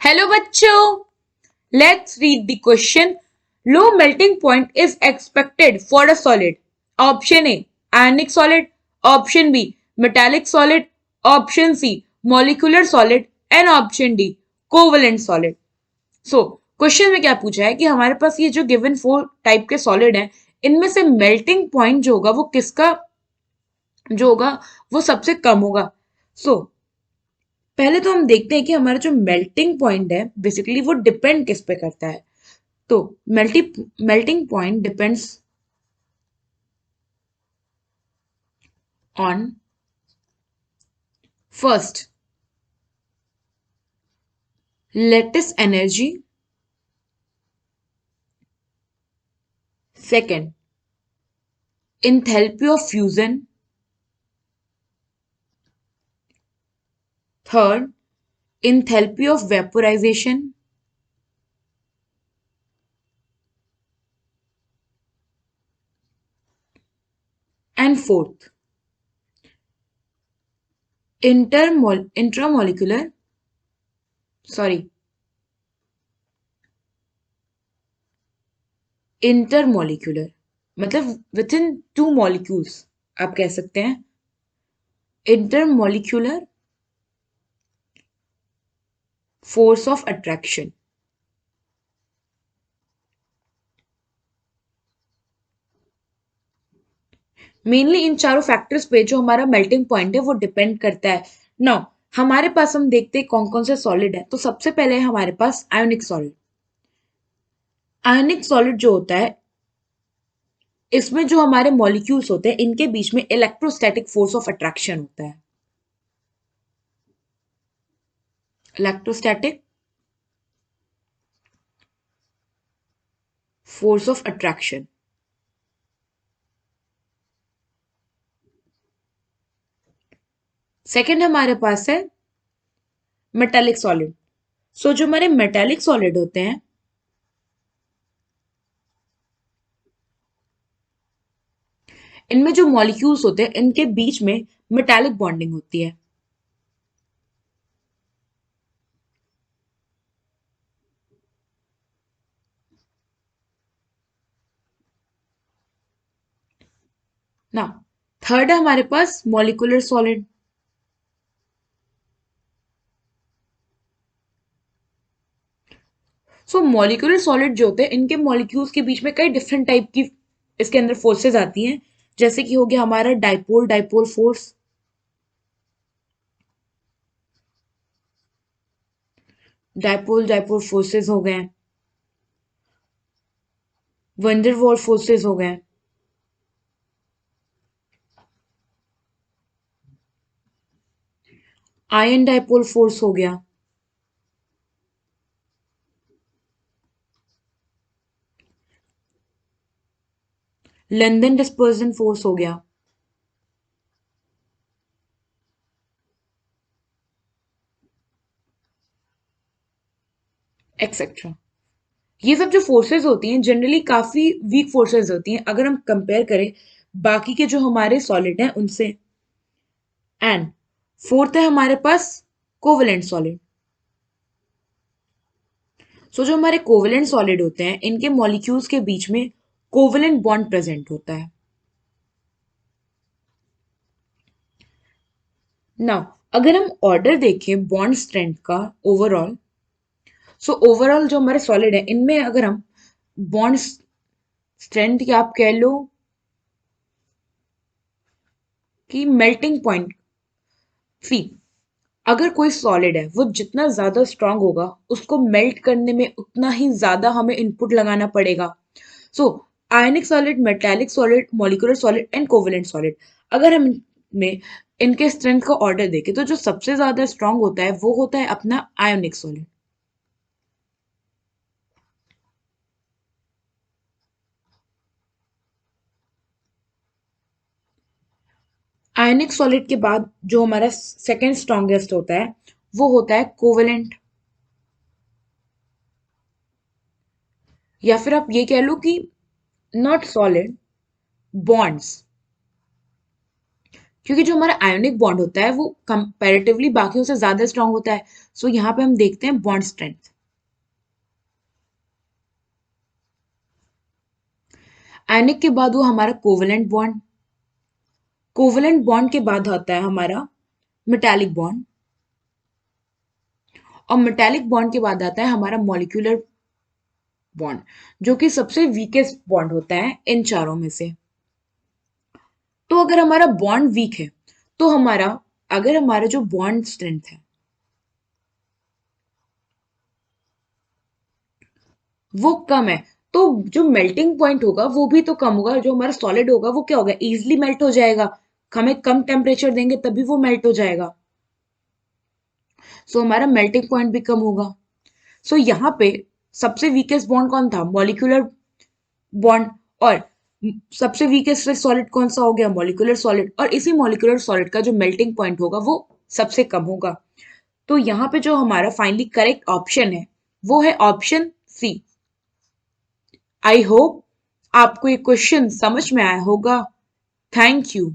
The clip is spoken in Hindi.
हेलो बच्चों, let's read the question. Low melting point is expected for a solid. Option A ionic solid, option B metallic solid, option C molecular solid and option D covalent solid. So question में क्या पूछा है कि हमारे पास ये जो गिवन फोर टाइप के सॉलिड हैं, इनमें से मेल्टिंग पॉइंट जो होगा वो किसका जो होगा वो सबसे कम होगा. सो पहले तो हम देखते हैं कि हमारा जो मेल्टिंग पॉइंट है बेसिकली वो डिपेंड किस पे करता है. तो melting point depends on first lattice energy, second enthalpy of fusion, third enthalpy of vaporization, and fourth intramolecular, sorry, intermolecular, मतलब विद इन टू मॉलिक्यूल्स आप कह सकते हैं. Intermolecular force of attraction. Mainly इन चारों फैक्टर्स पे जो हमारा मेल्टिंग पॉइंट है वो डिपेंड करता है. नाउ हमारे पास हम देखते हैं कौन कौन से सॉलिड है. तो सबसे पहले है हमारे पास आयोनिक सॉलिड. आयोनिक सॉलिड जो होता है इसमें जो हमारे मॉलिक्यूल्स होते हैं इनके बीच में इलेक्ट्रोस्टैटिक फोर्स ऑफ अट्रैक्शन होता है. Electrostatic force of attraction. Second हमारे पास है मेटालिक सॉलिड. सो जो हमारे मेटालिक सॉलिड होते हैं इनमें जो मॉलिक्यूल्स होते हैं इनके बीच में मेटालिक बॉन्डिंग होती है. ना थर्ड है हमारे पास मॉलिक्यूलर सॉलिड. सो मॉलिक्यूलर सॉलिड जो होते हैं इनके मॉलिक्यूल्स के बीच में कई डिफरेंट टाइप की इसके अंदर फोर्सेस आती हैं. जैसे कि हो गया हमारा dipole dipole force, dipole dipole forces हो गए, वंडरवॉल फोर्सेस हो गए, आयन डाइपोल फोर्स हो गया, लंदन डिस्पर्जन फोर्स हो गया, एक्सेट्रा. ये सब जो फोर्सेस होती हैं जनरली काफी वीक फोर्सेस होती हैं अगर हम कंपेयर करें बाकी के जो हमारे सॉलिड हैं उनसे. एंड फोर्थ है हमारे पास कोवेलेंट सॉलिड. सो जो हमारे कोवेलेंट सॉलिड होते हैं इनके मॉलिक्यूल्स के बीच में कोवेलेंट बॉन्ड प्रेजेंट होता है. नाउ अगर हम ऑर्डर देखें बॉन्ड स्ट्रेंथ का ओवरऑल, सो ओवरऑल जो हमारे सॉलिड है इनमें अगर हम बॉन्ड स्ट्रेंथ या आप कह लो कि मेल्टिंग पॉइंट, सी अगर कोई सॉलिड है वो जितना ज्यादा स्ट्रांग होगा उसको मेल्ट करने में उतना ही ज्यादा हमें इनपुट लगाना पड़ेगा. So ionic solid, metallic solid, molecular solid and covalent solid, अगर हम इनमें इनके स्ट्रेंथ का ऑर्डर देखें तो जो सबसे ज्यादा स्ट्रांग होता है वो होता है अपना आयोनिक सॉलिड. आयनिक सॉलिड के बाद जो हमारा सेकेंड स्ट्रॉन्गेस्ट होता है वो होता है कोवेलेंट, या फिर आप ये कह लो कि नॉट सॉलिड, बॉन्ड्स. क्योंकि जो हमारा आयोनिक बॉन्ड होता है वो कंपैरेटिवली बाकियों से ज्यादा स्ट्रांग होता है। सो यहाँ पे हम देखते हैं बॉन्ड स्ट्रेंथ। आयनिक के बाद वो हमारा कोवेलेंट बॉन्ड, कोवेलेंट बॉन्ड के बाद आता है हमारा मेटालिक बॉन्ड, और मेटालिक बॉन्ड के बाद आता है हमारा मॉलिक्यूलर बॉन्ड, जो कि सबसे वीकेस्ट बॉन्ड होता है इन चारों में से। तो अगर हमारा बॉन्ड वीक है तो अगर हमारा जो बॉन्ड स्ट्रेंथ है वो कम है, तो जो मेल्टिंग पॉइंट होगा वो भी तो कम होगा। जो हमारा सॉलिड होगा वो क्या होगा, इजिली मेल्ट हो जाएगा। हमें कम टेम्परेचर देंगे तभी वो मेल्ट हो जाएगा। सो हमारा मेल्टिंग पॉइंट भी कम होगा। सो यहाँ पे सबसे वीकेस्ट बॉन्ड कौन था, मॉलिक्यूलर बॉन्ड। और सबसे वीकेस्ट सॉलिड कौन सा हो गया, मॉलिक्यूलर सॉलिड। और इसी मॉलिक्यूलर सॉलिड का जो मेल्टिंग पॉइंट होगा वो सबसे कम होगा। तो यहाँ पे जो हमारा फाइनली करेक्ट ऑप्शन है वो है ऑप्शन सी। आई होप आपको ये क्वेश्चन समझ में आया होगा। Thank you.